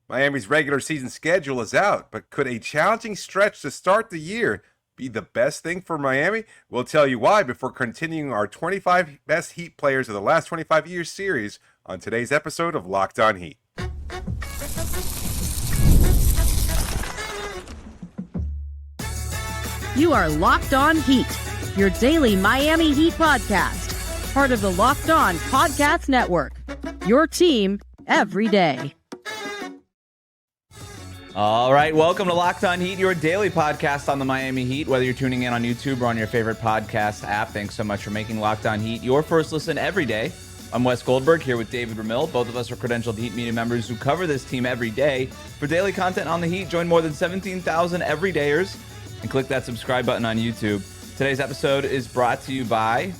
Miami's regular season schedule is out, but could a challenging stretch to start the year be the best thing for Miami? We'll tell you why before continuing our 25 best Heat players of the last 25 years series on today's episode of Locked On Heat. You are Locked On Heat, your daily Miami Heat podcast, part of the Locked On Podcast Network, your team every day. All right, welcome to Locked On Heat, your daily podcast on the Miami Heat. Whether you're tuning in on YouTube or on your favorite podcast app, thanks so much for making Locked On Heat your first listen every day. I'm Wes Goldberg here with David Ramil. Both of us are credentialed Heat media members who cover this team every day. For daily content on the Heat, join more than 17,000 everydayers and click that subscribe button on YouTube. Today's episode is brought to you by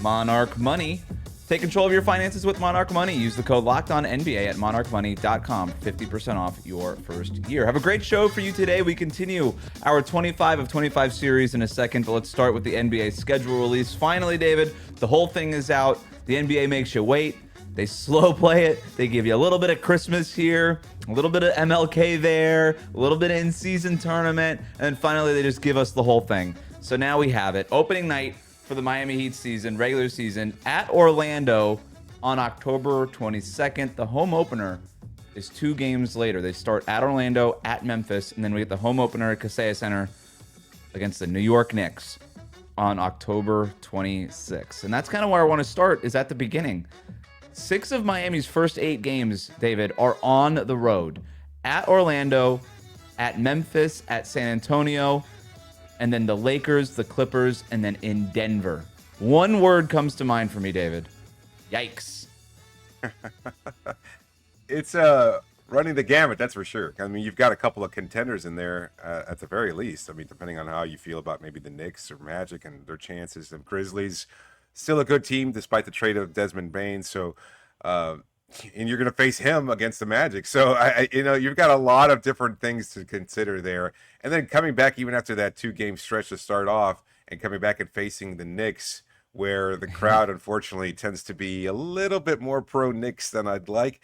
Monarch Money. Take control of your finances with Monarch Money. Use the code LOCKEDONNBA at monarchmoney.com. 50% off your first year. Have a great show for you today. We continue our 25 of 25 series in a second, but let's start with the NBA schedule release. Finally, David, the whole thing is out. The NBA makes you wait. They slow play it. They give you a little bit of Christmas here, a little bit of MLK there, a little bit of in-season tournament, and then finally they just give us the whole thing. So now we have it. Opening night for the Miami Heat season, regular season, at Orlando on October 22nd. The home opener is 2 games later. They start at Orlando, at Memphis, and then we get the home opener at Kaseya Center against the New York Knicks on October 26th. And that's kind of where I want to start, is at the beginning. 6 of Miami's first 8 games, David, are on the road. At Orlando, at Memphis, at San Antonio, and then the Lakers, the Clippers, and then in Denver. One word comes to mind for me, David. Yikes. It's running the gamut, that's for sure. I mean, you've got a couple of contenders in there at the very least. I mean, depending on how you feel about maybe the Knicks or Magic and their chances. The Grizzlies, still a good team despite the trade of Desmond Bain. So, and you're going to face him against the Magic. So, you've got a lot of different things to consider there. And then coming back even after that 2-game stretch to start off and coming back and facing the Knicks, where the crowd, unfortunately, tends to be a little bit more pro-Knicks than I'd like.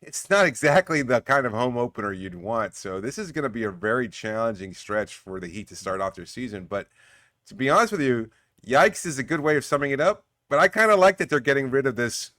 It's not exactly the kind of home opener you'd want. So this is going to be a very challenging stretch for the Heat to start off their season. But to be honest with you, yikes is a good way of summing it up. But I kind of like that they're getting rid of this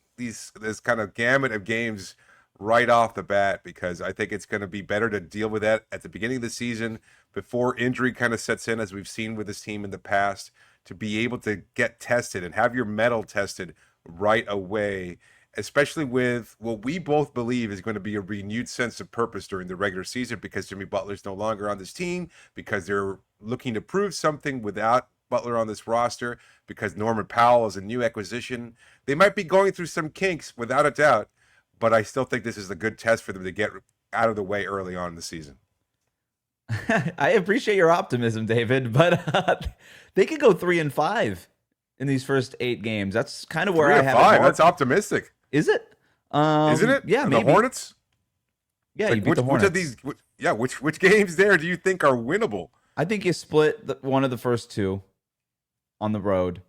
kind of gamut of games right off the bat, because I think it's going to be better to deal with that at the beginning of the season before injury kind of sets in, as we've seen with this team in the past, to be able to get tested and have your mettle tested right away, especially with what we both believe is going to be a renewed sense of purpose during the regular season, because Jimmy Butler's no longer on this team, because they're looking to prove something without Butler on this roster, because Norman Powell is a new acquisition. They might be going through some kinks without a doubt, but I still think this is a good test for them to get out of the way early on in the season. I appreciate your optimism, David, but they could go 3-5 in these first 8 games. That's kind of where I have 3-5. That's optimistic. Is it? Isn't it? Yeah, and maybe. The Hornets? Yeah, like, you beat which, the Hornets. Which games there do you think are winnable? I think you split one of the first 2 on the road.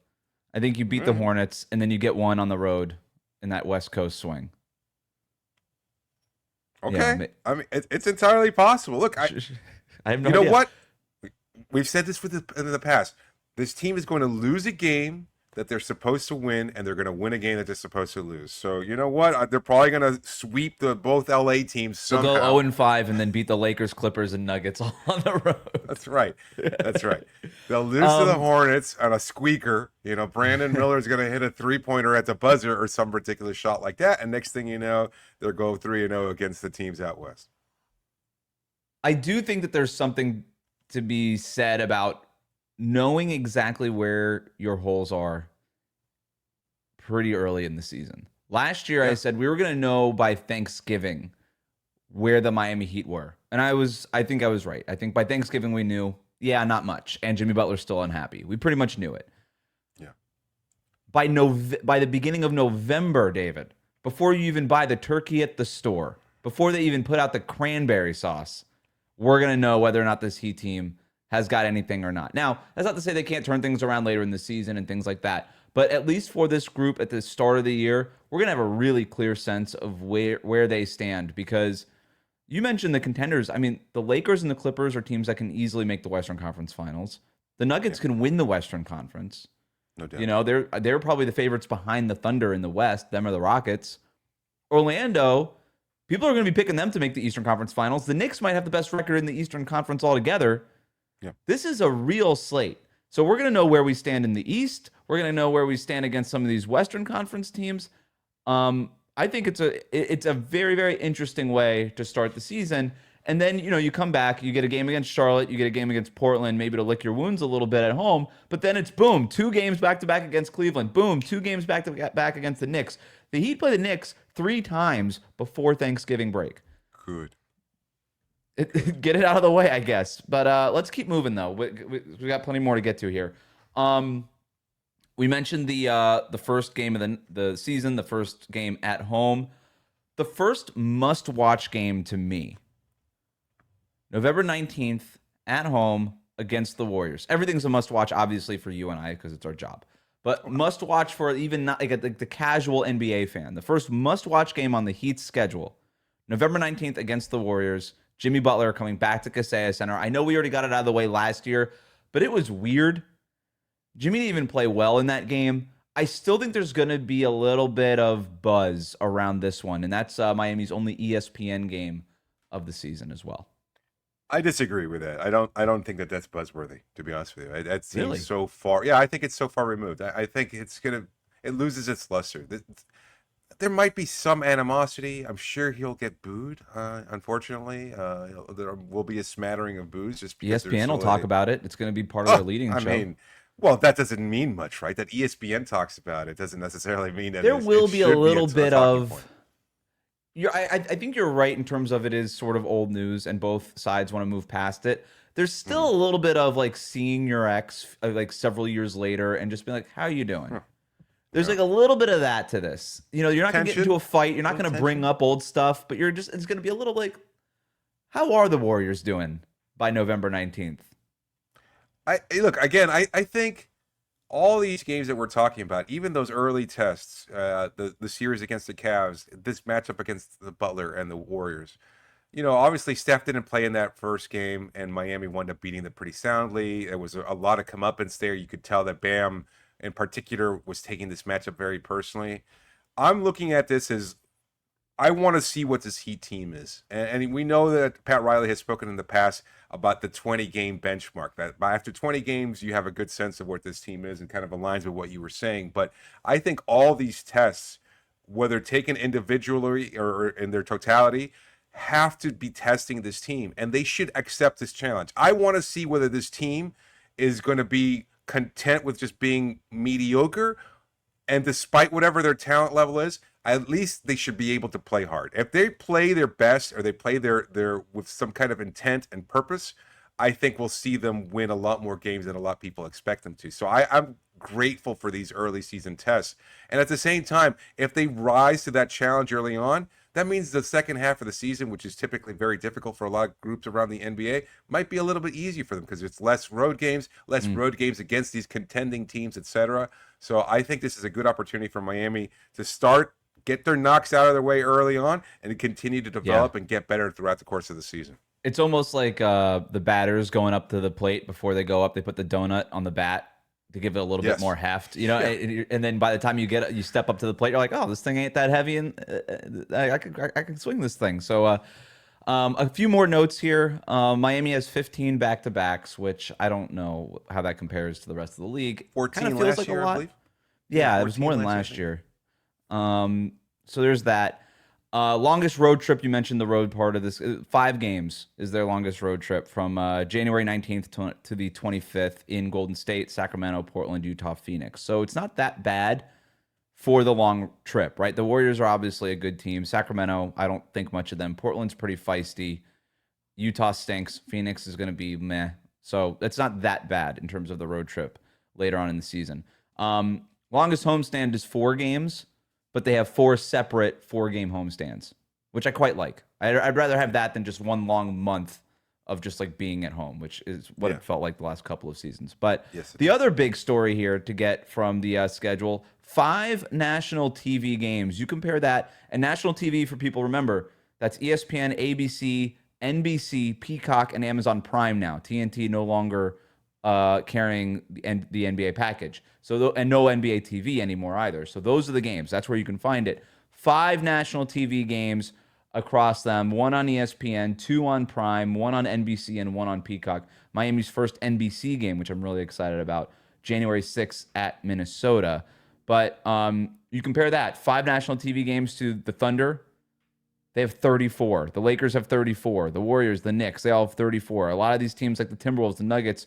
I think you beat the Hornets, and then you get 1 on the road in that West Coast swing. Okay. Yeah, I mean, it's entirely possible. Look, I have no you know idea. what? We've said this in the past. This team is going to lose a game that they're supposed to win, and they're going to win a game that they're supposed to lose. So you know what? They're probably going to sweep both LA teams somehow. They'll go 0-5 and then beat the Lakers, Clippers, and Nuggets all on the road. That's right. That's right. They'll lose to the Hornets on a squeaker. You know, Brandon Miller's going to hit a 3-pointer at the buzzer or some ridiculous shot like that, and next thing you know, they'll go 3-0 against the teams out west. I do think that there's something to be said about knowing exactly where your holes are pretty early in the season. Last year, I said we were going to know by Thanksgiving where the Miami Heat were. And I think I was right. I think by Thanksgiving we knew, not much. And Jimmy Butler's still unhappy. We pretty much knew it. Yeah. By the beginning of November, David, before you even buy the turkey at the store, before they even put out the cranberry sauce, we're going to know whether or not this Heat team has got anything or not. Now, that's not to say they can't turn things around later in the season and things like that. But at least for this group at the start of the year, we're going to have a really clear sense of where they stand, because you mentioned the contenders. I mean, the Lakers and the Clippers are teams that can easily make the Western Conference Finals. The Nuggets can win the Western Conference. No doubt. You know, they're probably the favorites behind the Thunder in the West. Them or the Rockets. Orlando, people are going to be picking them to make the Eastern Conference Finals. The Knicks might have the best record in the Eastern Conference altogether. Yeah. This is a real slate. So we're going to know where we stand in the East. We're going to know where we stand against some of these Western Conference teams. I think it's a very, very interesting way to start the season. And then, you know, you come back, you get a game against Charlotte, you get a game against Portland, maybe to lick your wounds a little bit at home. But then it's boom, 2 games back-to-back against Cleveland. Boom, 2 games back-to-back against the Knicks. The Heat play the Knicks 3 times before Thanksgiving break. Good. Get it out of the way, I guess. But let's keep moving, though. We got plenty more to get to here. We mentioned the first game of the season, the first game at home. The first must-watch game to me, November 19th at home against the Warriors. Everything's a must-watch, obviously, for you and I, because it's our job. But must-watch for even not like the casual NBA fan. The first must-watch game on the Heat's schedule, November 19th against the Warriors. Jimmy Butler coming back to Kaseya Center. I know we already got it out of the way last year, but it was weird. Jimmy didn't even play well in that game. I still think there's going to be a little bit of buzz around this one, and that's Miami's only ESPN game of the season as well. I disagree with that. I don't think that's buzzworthy, to be honest with you. That seems Really? so far. Yeah, I think it's so far removed. I think it loses its luster. There might be some animosity. I'm sure he'll get booed. Unfortunately, there will be a smattering of boos just because ESPN will talk about it. It's going to be part of their leading show. I mean, well, that doesn't mean much, right? That ESPN talks about it doesn't necessarily mean that there will be a little bit of. Point. I think you're right in terms of it is sort of old news, and both sides want to move past it. There's still a little bit of like seeing your ex like several years later and just being like, "How are you doing?" There's like a little bit of that to this. You know, you're not going to get into a fight. You're not going to bring up old stuff, but it's going to be a little like, how are the Warriors doing by November 19th? Look, again, I think all these games that we're talking about, even those early tests, the series against the Cavs, this matchup against the Butler and the Warriors, you know, obviously Steph didn't play in that first game, and Miami wound up beating them pretty soundly. There was a lot of comeuppance there. You could tell that Bam, in particular, was taking this matchup very personally. I'm looking at this as I want to see what this Heat team is. And we know that Pat Riley has spoken in the past about the 20-game benchmark. That after 20 games, you have a good sense of what this team is and kind of aligns with what you were saying. But I think all these tests, whether taken individually or in their totality, have to be testing this team. And they should accept this challenge. I want to see whether this team is going to be content with just being mediocre, and despite whatever their talent level is, at least they should be able to play hard. If they play their best, or they play their with some kind of intent and purpose, I think we'll see them win a lot more games than a lot of people expect them to. So I'm grateful for these early season tests. And at the same time, if they rise to that challenge early on, that means the second half of the season, which is typically very difficult for a lot of groups around the NBA, might be a little bit easier for them because it's less road games against these contending teams, etc. So I think this is a good opportunity for Miami to get their knocks out of their way early on, and to continue to develop and get better throughout the course of the season. It's almost like the batters going up to the plate before they go up. They put the donut on the bat to give it a little bit more heft, you know, and then by the time you step up to the plate, you're like, oh, this thing ain't that heavy, and I can swing this thing. So a few more notes here. Miami has 15 back-to-backs, which I don't know how that compares to the rest of the league. 14 Kinda feels last like year, a lot. I believe. Yeah, it was more than last year. So there's that. Longest road trip, you mentioned the road part of this. 5 games is their longest road trip, from January 19th to the 25th in Golden State, Sacramento, Portland, Utah, Phoenix. So it's not that bad for the long trip, right? The Warriors are obviously a good team. Sacramento, I don't think much of them. Portland's pretty feisty. Utah stinks. Phoenix is going to be meh. So it's not that bad in terms of the road trip later on in the season. Longest homestand is 4 games. But they have 4 separate 4-game homestands, which I quite like. I'd rather have that than just one long month of just like being at home, which is what Yeah. it felt like the last couple of seasons. But Yes, it the is. other big story here to get from the schedule, 5 national TV games. You compare that, and national TV, for people remember, that's ESPN, ABC, NBC, Peacock, and Amazon Prime now. TNT no longer carrying the NBA package. So and no NBA TV anymore either. So those are the games. That's where you can find it. 5 national TV games across them, 1 on ESPN, 2 on Prime, 1 on NBC, and 1 on Peacock. Miami's first NBC game, which I'm really excited about, January 6th at Minnesota. But you compare that, 5 national TV games to the Thunder, they have 34. The Lakers have 34. The Warriors, the Knicks, they all have 34. A lot of these teams like the Timberwolves, the Nuggets,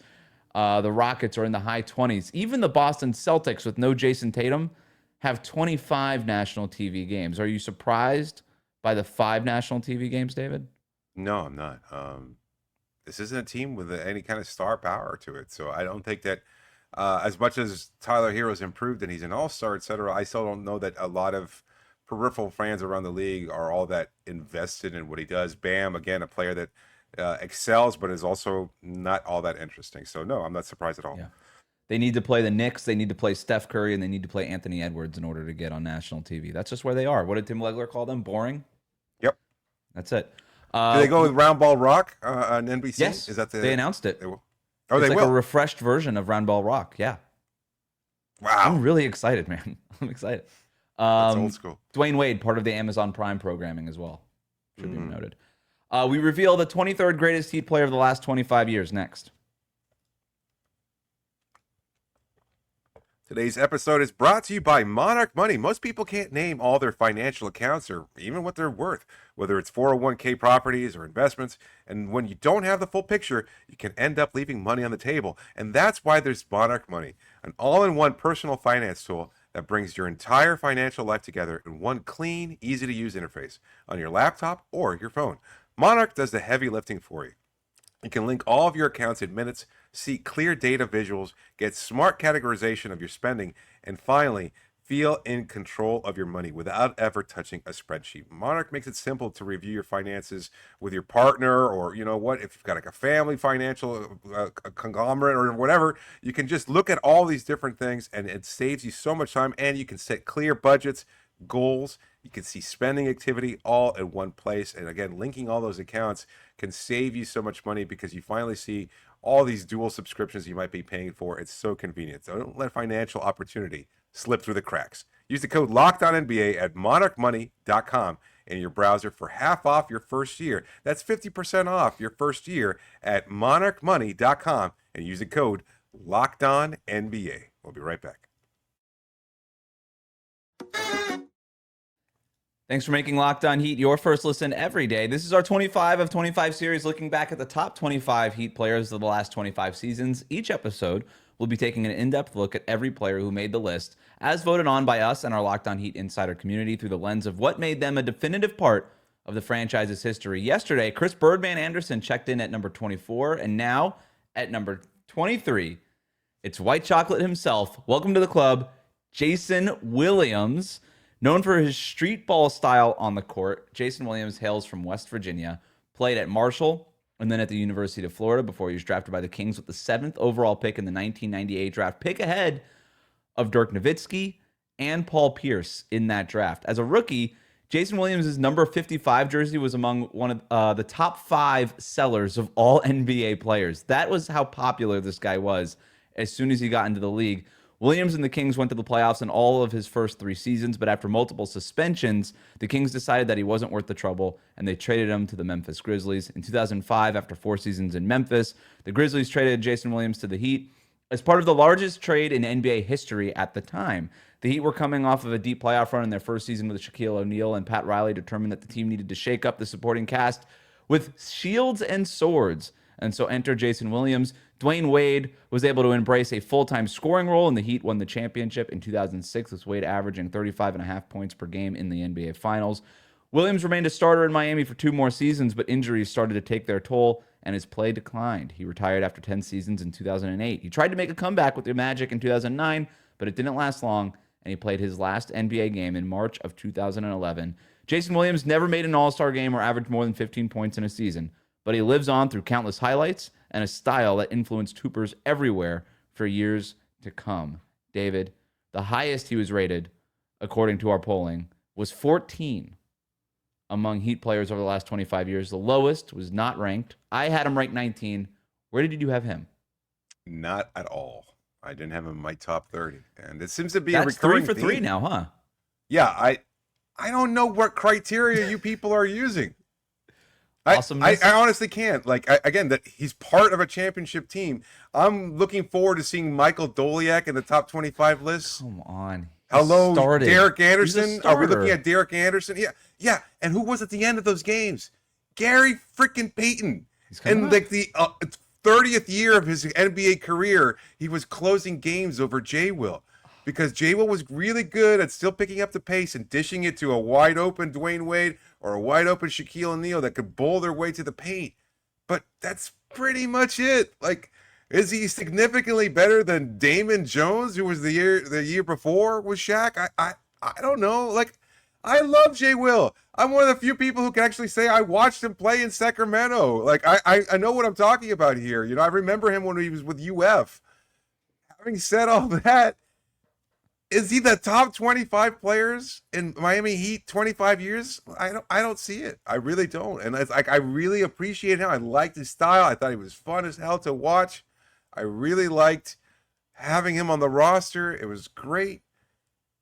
the Rockets are in the high 20s. Even the Boston Celtics with no Jason Tatum have 25 national TV games. Are you surprised by the 5 national TV games, David? No, I'm not. This isn't a team with any kind of star power to it. So I don't think that as much as Tyler Hero's improved and he's an all-star, et cetera, I still don't know that a lot of peripheral fans around the league are all that invested in what he does. Bam, again, a player that excels, but is also not all that interesting. So no, I'm not surprised at all. Yeah. They need to play the Knicks, they need to play Steph Curry, and they need to play Anthony Edwards in order to get on national TV. That's just where they are. What did Tim Legler call them? Boring? Yep. That's it. Do they go with Round Ball Rock on NBC? Yes. Is that they announced it. They will. It's They like will. a refreshed version of Round Ball Rock. Yeah. Wow. I'm really excited, man. I'm excited. That's old school. Dwayne Wade, part of the Amazon Prime programming as well. Should be noted. We reveal the 23rd greatest Heat player of the last 25 years next. Today's episode is brought to you by Monarch Money. Most people can't name all their financial accounts or even what they're worth, whether it's 401k properties or investments. And when you don't have the full picture, you can end up leaving money on the table. And that's why there's Monarch Money, an all-in-one personal finance tool that brings your entire financial life together in one clean, easy-to-use interface on your laptop or your phone. Monarch does the heavy lifting for you. You can link all of your accounts in minutes, see clear data visuals, get smart categorization of your spending, and finally, feel in control of your money without ever touching a spreadsheet. Monarch makes it simple to review your finances with your partner, or you know what, if you've got like a family financial a conglomerate or whatever, you can just look at all these different things and it saves you so much time, and you can set clear budgets, goals. You can see spending activity all in one place. And again, linking all those accounts can save you so much money because you finally see all these dual subscriptions you might be paying for. It's so convenient. So don't let financial opportunity slip through the cracks. Use the code LOCKEDONNBA at monarchmoney.com in your browser for half off your first year. That's 50% off your first year at monarchmoney.com and use the code LOCKEDONNBA. We'll be right back. Thanks for making Locked On Heat your first listen every day. This is our 25 of 25 series, looking back at the top 25 Heat players of the last 25 seasons. Each episode, we'll be taking an in-depth look at every player who made the list, as voted on by us and our Locked On Heat insider community through the lens of what made them a definitive part of the franchise's history. Yesterday, Chris Birdman Anderson checked in at number 24, and now at number 23, it's White Chocolate himself. Welcome to the club, Jason Williams. Known for his street ball style on the court, Jason Williams hails from West Virginia, played at Marshall and then at the University of Florida before he was drafted by the Kings with the 7th overall pick in the 1998 draft, pick ahead of Dirk Nowitzki and Paul Pierce in that draft. As a rookie, Jason Williams' number 55 jersey was among one of the top 5 sellers of all NBA players. That was how popular this guy was as soon as he got into the league. Williams and the Kings went to the playoffs in all of his first 3 seasons, but after multiple suspensions, the Kings decided that he wasn't worth the trouble, and they traded him to the Memphis Grizzlies. In 2005, after 4 seasons in Memphis, the Grizzlies traded Jason Williams to the Heat as part of the largest trade in NBA history at the time. The Heat were coming off of a deep playoff run in their first season with Shaquille O'Neal, and Pat Riley determined that the team needed to shake up the supporting cast with shields and swords. And so enter Jason Williams. Dwayne Wade was able to embrace a full-time scoring role, and the Heat won the championship in 2006, with Wade averaging 35.5 points per game in the NBA Finals. Williams remained a starter in Miami for 2 more seasons, but injuries started to take their toll, and his play declined. He retired after 10 seasons in 2008. He tried to make a comeback with the Magic in 2009, but it didn't last long, and he played his last NBA game in March of 2011. Jason Williams never made an All-Star game or averaged more than 15 points in a season, but he lives on through countless highlights and a style that influenced hoopers everywhere for years to come. David, the highest he was rated, according to our polling, was 14 among Heat players over the last 25 years. The lowest was not ranked. I had him ranked 19. Where did you have him? Not at all. I didn't have him in my top 30. And it seems to be That's a recurring 3 for 3 theme. now, huh? Yeah, I don't know what criteria you people are using. I honestly can't. Like, again, that he's part of a championship team. I'm looking forward to seeing Michael Doliak in the top 25 list. Come on. Hello, Started. Derek Anderson. Are we starter. looking at Derek Anderson? Yeah. And who was at the end of those games? Gary freaking Payton. And like the 30th year of his NBA career, he was closing games over J. Will. Because J. Will was really good at still picking up the pace and dishing it to a wide open Dwayne Wade or a wide open Shaquille O'Neal that could bowl their way to the paint. But that's pretty much it. Like, is he significantly better than Damon Jones, who was the year before with Shaq? I don't know. Like, I love J. Will. I'm one of the few people who can actually say I watched him play in Sacramento. Like, I know what I'm talking about here. You know, I remember him when he was with UF. Having said all that, is he the top 25 players in Miami Heat 25 years? I don't see it. I really don't. And it's like, I really appreciate him. I liked his style. I thought he was fun as hell to watch. I really liked having him on the roster. It was great.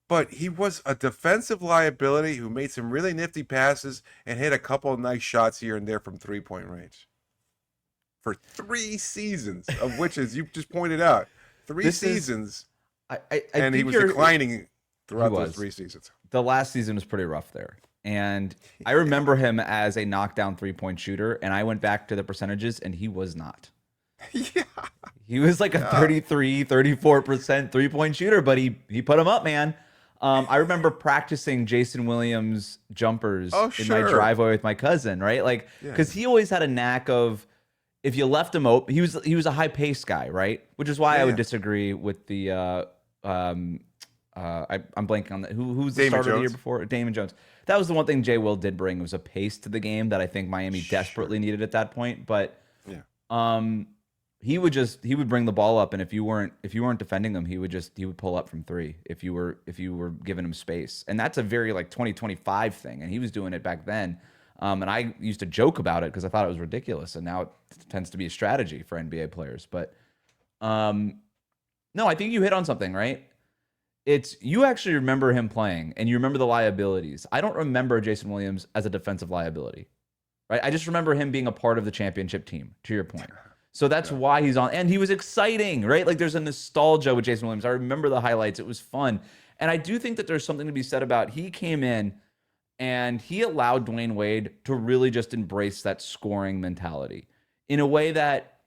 But he was a defensive liability who made some really nifty passes and hit a couple of nice shots here and there from three-point range. For 3 seasons, of which, as you just pointed out, 3 seasons. And he was declining throughout those 3 seasons. The last season was pretty rough there. And I remember him as a knockdown three-point shooter, and I went back to the percentages, and he was not. Yeah. He was like a 33, 34% three-point shooter, but he put him up, man. I remember practicing Jason Williams jumpers in my driveway with my cousin, right? Like, because he always had a knack of, if you left him open, he was a high-paced guy, right? Which is why I would disagree with the I'm blanking on that. Who's the starter the year before? Damon Jones. That was the one thing J. Will did bring, was a pace to the game that I think Miami desperately needed at that point. But he would bring the ball up, and if you weren't defending him, he would pull up from 3 if you were giving him space. And that's a very like 2025 thing, and he was doing it back then. And I used to joke about it because I thought it was ridiculous, and now it tends to be a strategy for NBA players. But no, I think you hit on something, right? You actually remember him playing, and you remember the liabilities. I don't remember Jason Williams as a defensive liability, right? I just remember him being a part of the championship team, to your point. So that's why he's on. And he was exciting, right? Like, there's a nostalgia with Jason Williams. I remember the highlights. It was fun. And I do think that there's something to be said about, he came in and he allowed Dwayne Wade to really just embrace that scoring mentality in a way that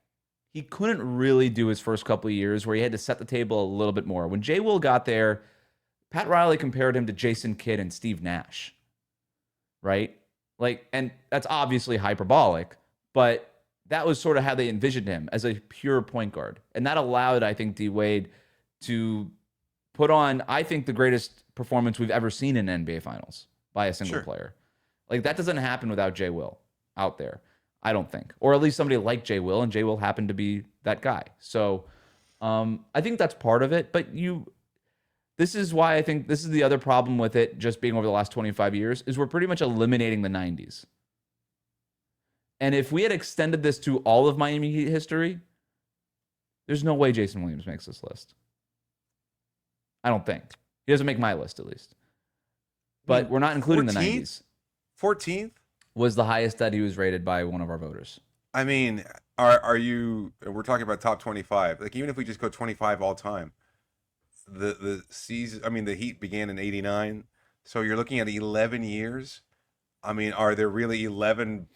he couldn't really do his first couple of years, where he had to set the table a little bit more. When J. Will got there, Pat Riley compared him to Jason Kidd and Steve Nash, right? Like, and that's obviously hyperbolic, but that was sort of how they envisioned him, as a pure point guard. And that allowed, I think, D. Wade to put on, I think, the greatest performance we've ever seen in NBA Finals by a single player. Like, that doesn't happen without J. Will out there, I don't think. Or at least somebody like J. Will, and J. Will happened to be that guy. So I think that's part of it. But this is why I think this is the other problem with it just being over the last 25 years, is we're pretty much eliminating the 90s. And if we had extended this to all of Miami Heat history, there's no way Jason Williams makes this list. I don't think. He doesn't make my list, at least. But we're not including 14th? The 90s. 14th? Was the highest that he was rated by one of our voters. I mean, are you, we're talking about top 25. Like, even if we just go 25 all time, the season, I mean, the Heat began in 89. So you're looking at 11 years. I mean, are there really 11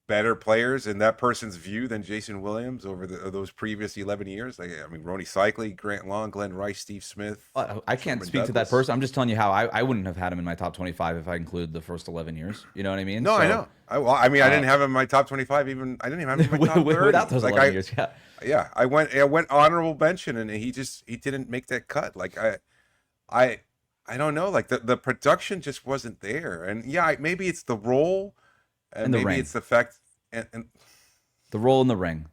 better players in that person's view than Jason Williams over those previous 11 years? Like, I mean, Ronnie Cycli, Grant Long, Glenn Rice, Steve Smith. I can't speak to that person. I'm just telling you how I wouldn't have had him in my top 25 if I include the first 11 years. You know what I mean? No, so, I know. I mean, I didn't have him in my top 25. I didn't even have him in my top 30. Without those 11 years, yeah. Yeah, I went honorable mention, and he didn't make that cut. Like, I don't know. Like, the production just wasn't there. And yeah, maybe it's the role, and maybe it's the fact. And The role in the ring.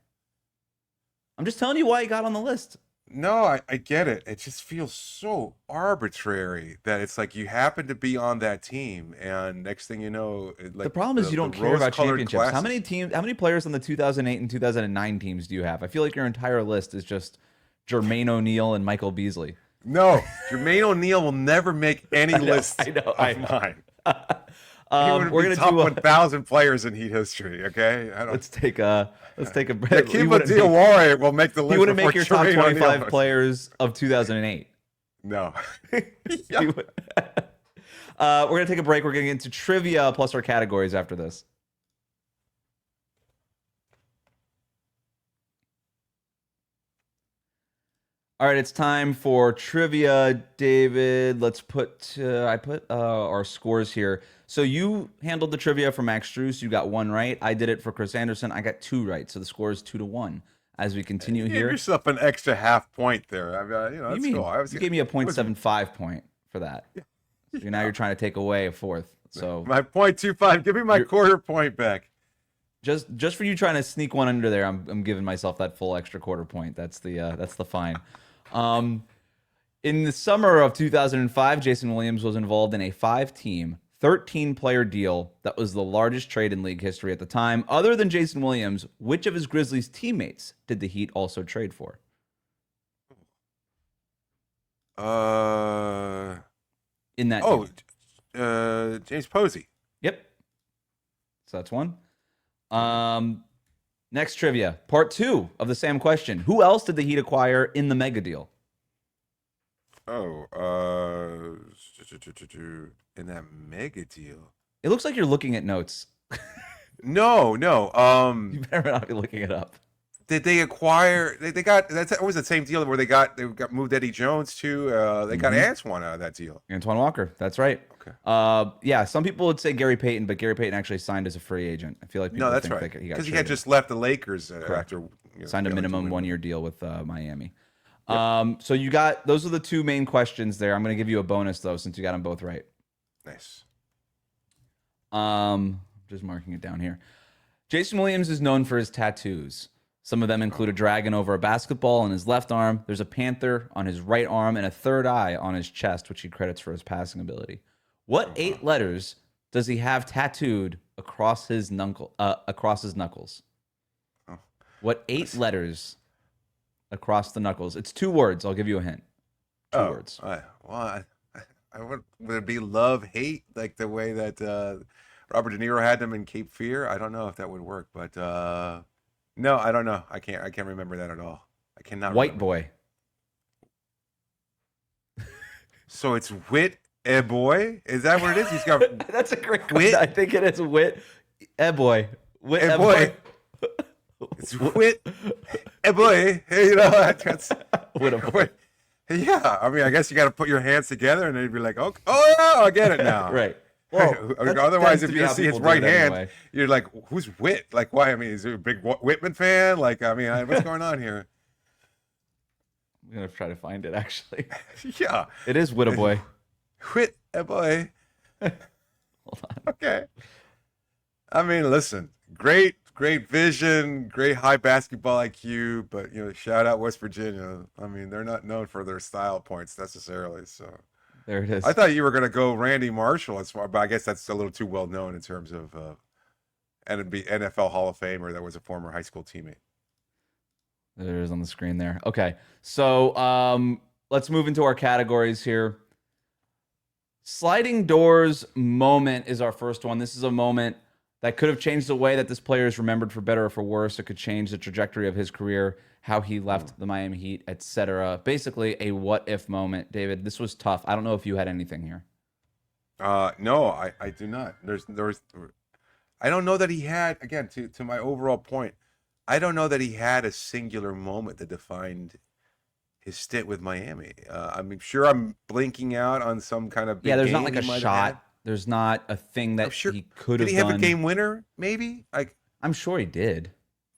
I'm just telling you why he got on the list. No, I get it. It just feels so arbitrary that it's like you happen to be on that team, and next thing you know, The problem is you don't care about championships. How many players on the 2008 and 2009 teams do you have? I feel like your entire list is just Jermaine O'Neal and Michael Beasley. No, Jermaine O'Neal will never make any list of mine. We're gonna top 1,000 players in Heat history. Okay, let's take a break. Akiva Diawara will make the list. You wouldn't make your top 25 players of 2008. No. We're gonna take a break. We're getting into trivia plus our categories after this. All right, it's time for trivia, David. Let's put our scores here. So you handled the trivia for Max Strus. You got 1 right. I did it for Chris Anderson. I got 2 right. So the score is 2-1. As we continue you here, give yourself an extra half point there. That's cool. You gave me a 0.75 point for that. Yeah. So now you're trying to take away a 4th. So my 0.25. Give me my quarter point back. Just for you trying to sneak one under there, I'm giving myself that full extra quarter point. That's the fine. In the summer of 2005, Jason Williams was involved in a 5-team, 13-player deal that was the largest trade in league history at the time. Other than Jason Williams, which of his Grizzlies teammates did the Heat also trade for? In that deal. James Posey. Yep. So that's 1. Next trivia, part 2 of the same question. Who else did the Heat acquire in the mega deal? In that mega deal. It looks like you're looking at notes. No. You better not be looking it up. Did they acquire? They got that was the same deal where they got moved Eddie Jones to. They got Antoine out of that deal. Antoine Walker. That's right. Okay. Yeah. Some people would say Gary Payton, but Gary Payton actually signed as a free agent. I feel like people that's think right because he had just left the Lakers after signed a minimum 1-year deal with Miami. Yep. So you got those are the 2 main questions there. I'm going to give you a bonus though since you got them both right. Nice. Just marking it down here. Jason Williams is known for his tattoos. Some of them include a dragon over a basketball on his left arm. There's a panther on his right arm and a third eye on his chest, which he credits for his passing ability. What 8 letters does he have tattooed across his knuckles? What 8 letters across the knuckles? It's 2 words. I'll give you a hint. 2 words. I would it be love, hate, like the way that Robert De Niro had them in Cape Fear? I don't know if that would work, but no, I don't know. I can't remember that at all. I cannot. White boy. So it's wit a boy? Is that what it is? He's got. That's a great wit. I think it is wit a boy. Wit a boy. It's wit a boy. Hey, that's wit a boy. Yeah, I mean, I guess you got to put your hands together and they'd be like, oh yeah, I get it now. Right. Well, otherwise, if you see his right hand, you're like, who's Whit? Like, why? I mean, is he a big Whitman fan? Like, I mean, what's going on here? I'm going to try to find it, actually. Yeah. It is Whittaboy. Whittaboy. Hold on. Okay. I mean, listen, great vision, great high basketball IQ, but, shout out West Virginia. I mean, they're not known for their style points necessarily, so. There it is. I thought you were going to go Randy Marshall, but I guess that's a little too well known in terms of NFL Hall of Famer that was a former high school teammate. There it is on the screen there. Okay, so let's move into our categories here. Sliding doors moment is our first one. This is a moment that could have changed the way that this player is remembered for better or for worse. It could change the trajectory of his career, how he left the Miami Heat, etc. Basically, a what-if moment. David, this was tough. I don't know if you had anything here. No, I do not. I don't know that he had, again, to my overall point, I don't know that he had a singular moment that defined his stint with Miami. I'm sure I'm blinking out on some kind of big there's game not like a shot. There's not a thing that he could have done. Did he have a game winner, maybe? I'm sure he did.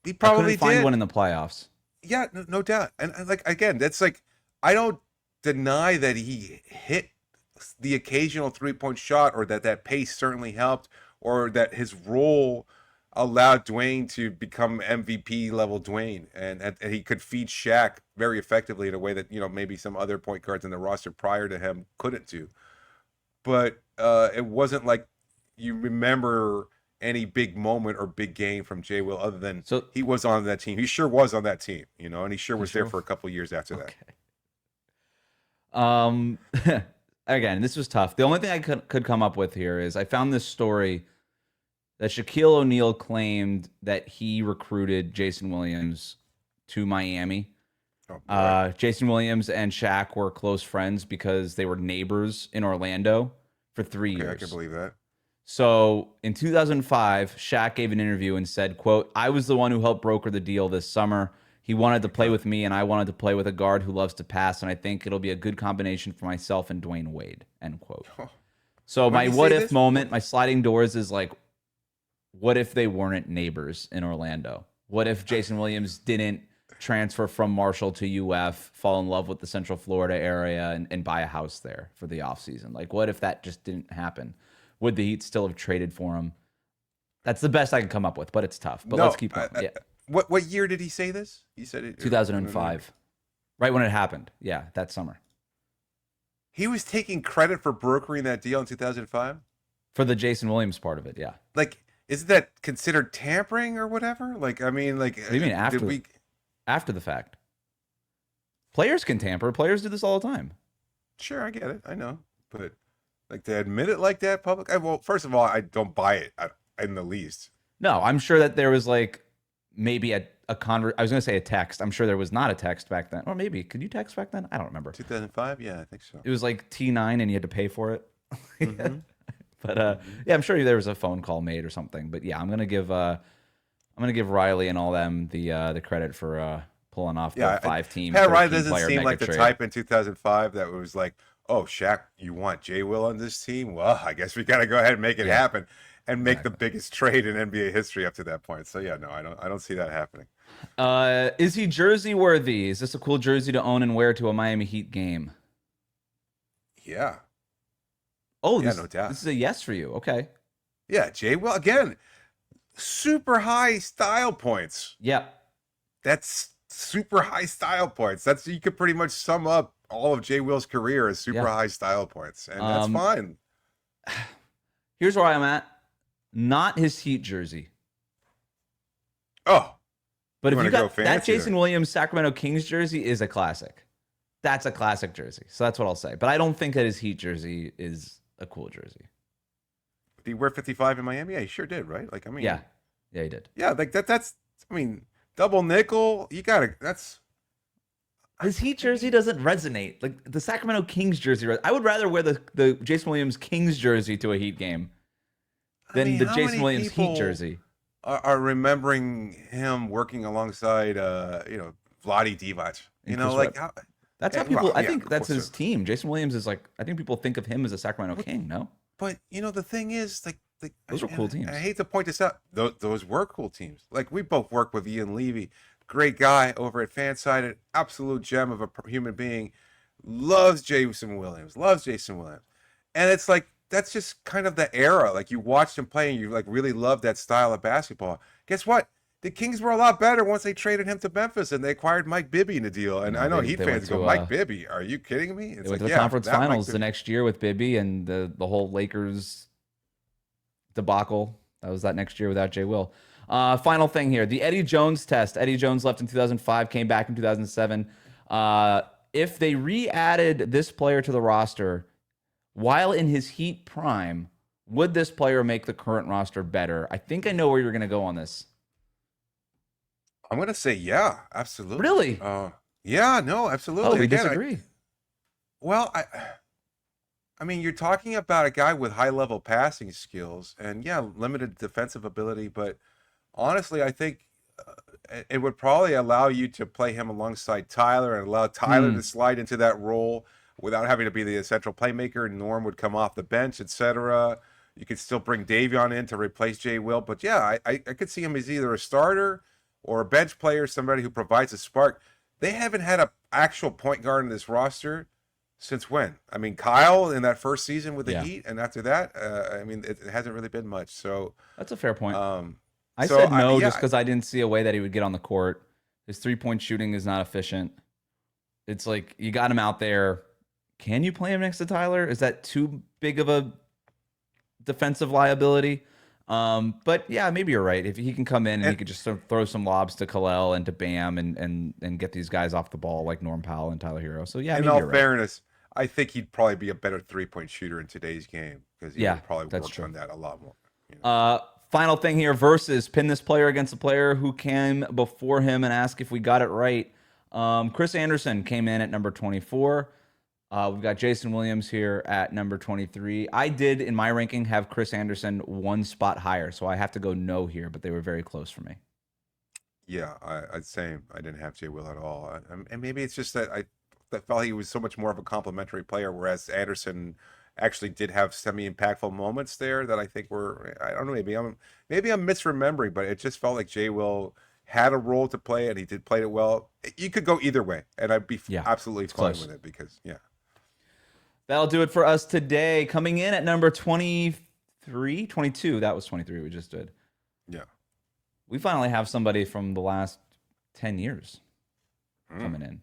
He probably did. Find one in the playoffs. Yeah, no doubt. And like, again, that's like, I don't deny that he hit the occasional 3-point shot or that pace certainly helped or that his role allowed Dwayne to become MVP level Dwayne, and he could feed Shaq very effectively in a way that maybe some other point guards in the roster prior to him couldn't do. But it wasn't like you remember any big moment or big game from Jay Will other than he was on that team. He sure was on that team, and he sure was there for a couple years after that. Again, this was tough. The only thing I could come up with here is I found this story that Shaquille O'Neal claimed that he recruited Jason Williams to Miami. Jason Williams and Shaq were close friends because they were neighbors in Orlando for 3 years. I can believe that. So in 2005, Shaq gave an interview and said, quote, "I was the one who helped broker the deal this summer. He wanted to play with me, and I wanted to play with a guard who loves to pass, and I think it'll be a good combination for myself and Dwayne Wade," end quote. So my what-if moment, my sliding doors is like, what if they weren't neighbors in Orlando? What if Jason Williams didn't transfer from Marshall to UF, fall in love with the Central Florida area, and buy a house there for the offseason? Like, what if that just didn't happen? Would the Heat still have traded for him? That's the best I can come up with, but it's tough. But let's keep going. Yeah. What year did he say this? He said it 2005, right when it happened. Yeah, that summer. He was taking credit for brokering that deal in 2005 for the Jason Williams part of it. Yeah. Like, isn't that considered tampering or whatever? Like, I mean, like, what do you mean after the fact? Players can tamper. Players do this all the time. Sure, I get it. I know, but like to admit it like that public. Well, first of all, I don't buy it in the least. No, I'm sure that there was like maybe I was going to say a text. I'm sure there was not a text back then. Or maybe, could you text back then? I don't remember. 2005? Yeah, I think so. It was like T9 and you had to pay for it. Mm-hmm. But yeah, I'm sure there was a phone call made or something. But yeah, I'm gonna give Riley and all them the credit for pulling off the 5-team. Pat Riley doesn't seem like the type in 2005 that was like, "Oh, Shaq, you want Jay Will on this team? Well, I guess we got to go ahead and make it happen and make the biggest trade in NBA history up to that point." So yeah, no, I don't see that happening. Is he jersey worthy? Is this a cool jersey to own and wear to a Miami Heat game? Yeah. Oh, yeah, no doubt. This is a yes for you. Okay. Yeah, Jay Will, again, super high style points. Yeah. That's super high style points. You could pretty much sum up all of Jay Will's career as super high style points. And that's fine. Here's where I'm at. Not his Heat jersey. Oh. But if you got that Jason Williams Sacramento Kings jersey is a classic. That's a classic jersey. So that's what I'll say. But I don't think that his Heat jersey is a cool jersey. Did he wear 55 in Miami? Yeah, he sure did, right? Like, I mean, yeah, he did. Yeah, like that's. I mean, double nickel. You gotta. That's his Heat jersey doesn't resonate like the Sacramento Kings jersey. I would rather wear the Jason Williams Kings jersey to a Heat game than the Jason Williams Heat jersey. Are remembering him working alongside, Vlade Divac. That's how people. I think that's his team. Jason Williams is like. I think people think of him as a Sacramento King. No, but the thing is, like those were cool teams. I hate to point this out. Those were cool teams. Like we both worked with Ian Levy, great guy over at Fanside, an absolute gem of a human being. Loves Jason Williams. And it's like that's just kind of the era. Like you watched him play and you like really loved that style of basketball. Guess what? The Kings were a lot better once they traded him to Memphis and they acquired Mike Bibby in the deal. And I know Heat fans go, Mike Bibby, are you kidding me? It's they went to the conference finals the next year with Bibby and the whole Lakers debacle. That was that next year without Jay Will. Final thing here, the Eddie Jones test. Eddie Jones left in 2005, came back in 2007. If they re-added this player to the roster while in his Heat prime, would this player make the current roster better? I think I know where you're going to go on this. I'm going to say, yeah, absolutely. Really? Yeah, no, absolutely. Oh, we disagree. I mean, you're talking about a guy with high-level passing skills and, yeah, limited defensive ability. But honestly, I think it would probably allow you to play him alongside Tyler and allow Tyler to slide into that role without having to be the central playmaker. Norm would come off the bench, etc. You could still bring Davion in to replace Jay Will. But, yeah, I could see him as either a starter or a bench player, somebody who provides a spark. They haven't had an actual point guard in this roster since when? I mean, Kyle in that first season with the Heat, and after that, I mean, it hasn't really been much. So that's a fair point. I So, said no yeah, just because I didn't see a way that he would get on the court. His 3-point shooting is not efficient. It's like you got him out there. Can you play him next to Tyler? Is that too big of a defensive liability? But yeah, maybe you're right. If he can come in and he could just sort of throw some lobs to Kalel and to Bam and get these guys off the ball like Norm Powell and Tyler Hero. So yeah, in maybe all you're right. fairness, I think he'd probably be a better 3-point shooter in today's game because he Yeah, would probably that's work true. on that a lot more. You know? Final thing here, versus pin this player against a player who came before him and ask if we got it right. Chris Anderson came in at number 24. We've got Jason Williams here at number 23. I did, in my ranking, have Chris Anderson one spot higher, so I have to go no here, but they were very close for me. Yeah, I'd say I didn't have Jay Will at all, and maybe it's just that I felt he was so much more of a complimentary player, whereas Anderson actually did have semi-impactful moments there that I think were, I don't know, maybe I'm misremembering, but it just felt like Jay Will had a role to play and he did play it well. You could go either way, and I'd be absolutely fine close with it because That'll do it for us today. Coming in at number 23, 22. That was 23 we just did. Yeah. We finally have somebody from the last 10 years coming in.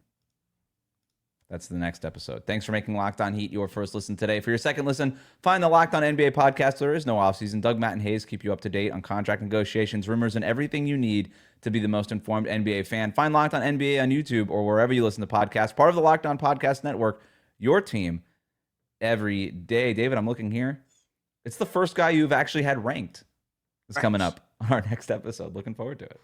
That's the next episode. Thanks for making Locked On Heat your first listen today. For your second listen, find the Locked On NBA podcast. There is no offseason. Doug, Matt, and Hayes keep you up to date on contract negotiations, rumors, and everything you need to be the most informed NBA fan. Find Locked On NBA on YouTube or wherever you listen to podcasts. Part of the Locked On Podcast Network, your team every day. David, I'm looking here. It's the first guy you've actually had ranked. It's coming up on our next episode. Looking forward to it.